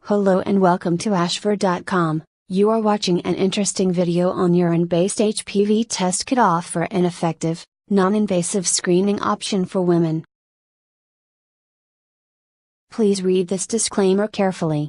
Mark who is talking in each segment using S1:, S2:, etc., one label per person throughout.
S1: Hello and welcome to ashford.com. You are watching an interesting video on urine-based HPV test could offer an effective, non-invasive screening option for women. Please read this disclaimer carefully.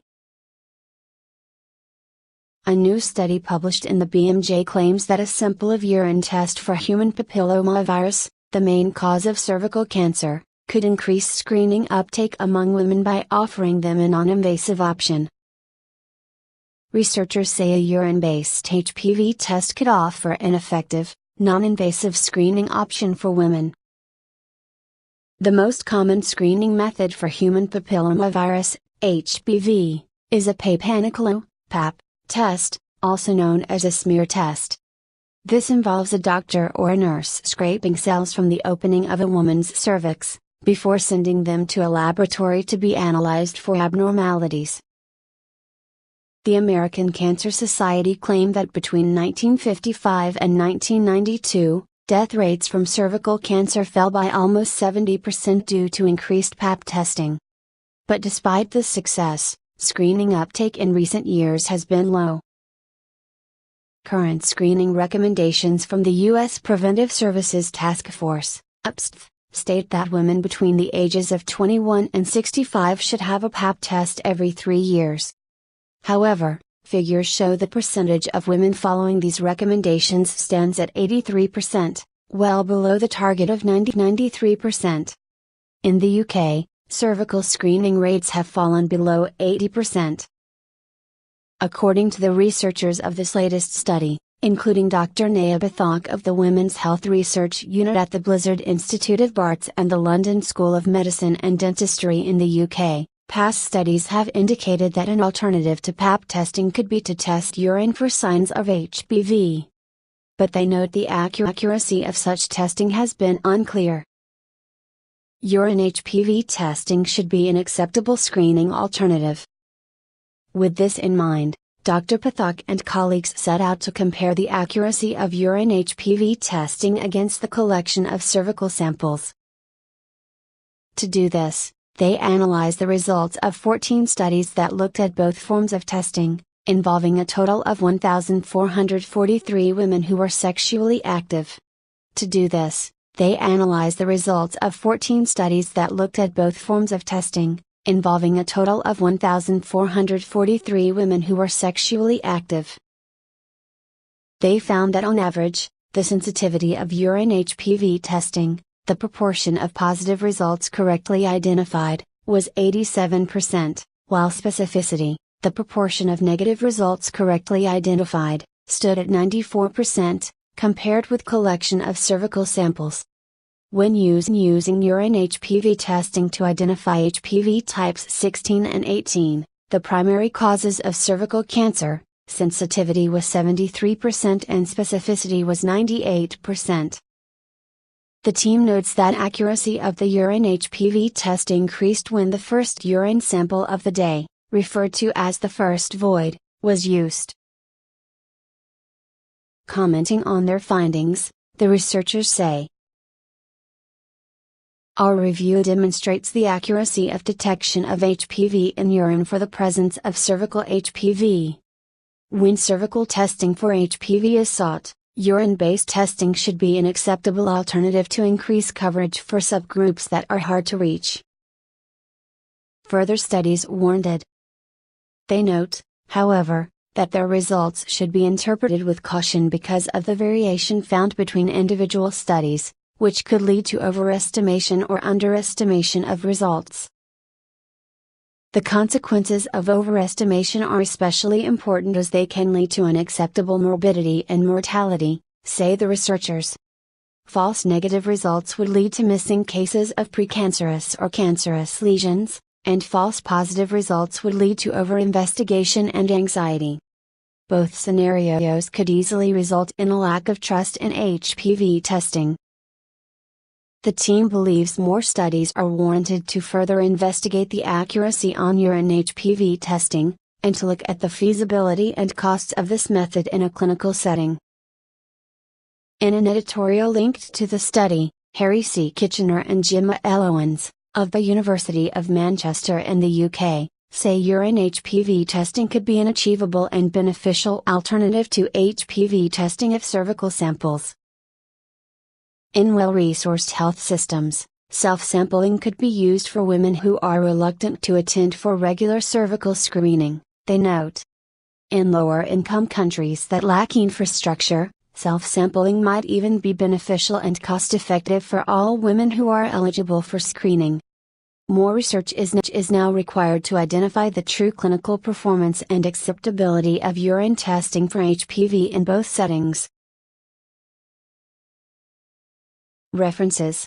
S1: A new study published in the BMJ claims that a simple urine test for human papillomavirus, the main cause of cervical cancer, could increase screening uptake among women by offering them a non-invasive option. Researchers say a urine-based HPV test could offer an effective, non-invasive screening option for women. The most common screening method for human papillomavirus, HPV, is a pap test, also known as a smear test. This involves a doctor or a nurse scraping cells from the opening of a woman's cervix, before sending them to a laboratory to be analyzed for abnormalities. The American Cancer Society claimed that between 1955 and 1992, death rates from cervical cancer fell by almost 70% due to increased pap testing. But despite this success, screening uptake in recent years has been low. Current screening recommendations from the U.S. Preventive Services Task Force, UPSTF, state that women between the ages of 21 and 65 should have a pap test every 3 years. However, figures show the percentage of women following these recommendations stands at 83%, well below the target of 93%. In the UK, cervical screening rates have fallen below 80%. According to the researchers of this latest study, including Dr. Naya Bathak of the Women's Health Research Unit at the Blizzard Institute of Barts and the London School of Medicine and Dentistry in the UK, past studies have indicated that an alternative to pap testing could be to test urine for signs of HPV. But they note the accuracy of such testing has been unclear. Urine HPV testing should be an acceptable screening alternative. With this in mind, Dr. Pathak and colleagues set out to compare the accuracy of urine HPV testing against the collection of cervical samples. To do this, they analyzed the results of 14 studies that looked at both forms of testing, involving a total of 1,443 women who were sexually active. To do this, they analyzed the results of 14 studies that looked at both forms of testing, involving a total of 1,443 women who were sexually active. They found that on average, the sensitivity of urine HPV testing, the proportion of positive results correctly identified, was 87%, while specificity, the proportion of negative results correctly identified, stood at 94%, compared with collection of cervical samples. When using urine HPV testing to identify HPV types 16 and 18, the primary causes of cervical cancer, sensitivity was 73% and specificity was 98%. The team notes that accuracy of the urine HPV test increased when the first urine sample of the day, referred to as the first void, was used. Commenting on their findings, the researchers say, "Our review demonstrates the accuracy of detection of HPV in urine for the presence of cervical HPV. When cervical testing for HPV is sought, urine-based testing should be an acceptable alternative to increase coverage for subgroups that are hard to reach." Further studies warranted. They note, however, that their results should be interpreted with caution because of the variation found between individual studies, which could lead to overestimation or underestimation of results. The consequences of overestimation are especially important as they can lead to unacceptable morbidity and mortality, say the researchers. False negative results would lead to missing cases of precancerous or cancerous lesions, and false positive results would lead to overinvestigation and anxiety. Both scenarios could easily result in a lack of trust in HPV testing. The team believes more studies are warranted to further investigate the accuracy on urine HPV testing, and to look at the feasibility and costs of this method in a clinical setting. In an editorial linked to the study, Harry C. Kitchener and Gemma L. Owens, of the University of Manchester in the UK, say urine HPV testing could be an achievable and beneficial alternative to HPV testing of cervical samples. In well-resourced health systems, self-sampling could be used for women who are reluctant to attend for regular cervical screening, they note. In lower-income countries that lack infrastructure, self-sampling might even be beneficial and cost-effective for all women who are eligible for screening. More research is now required to identify the true clinical performance and acceptability of urine testing for HPV in both settings. References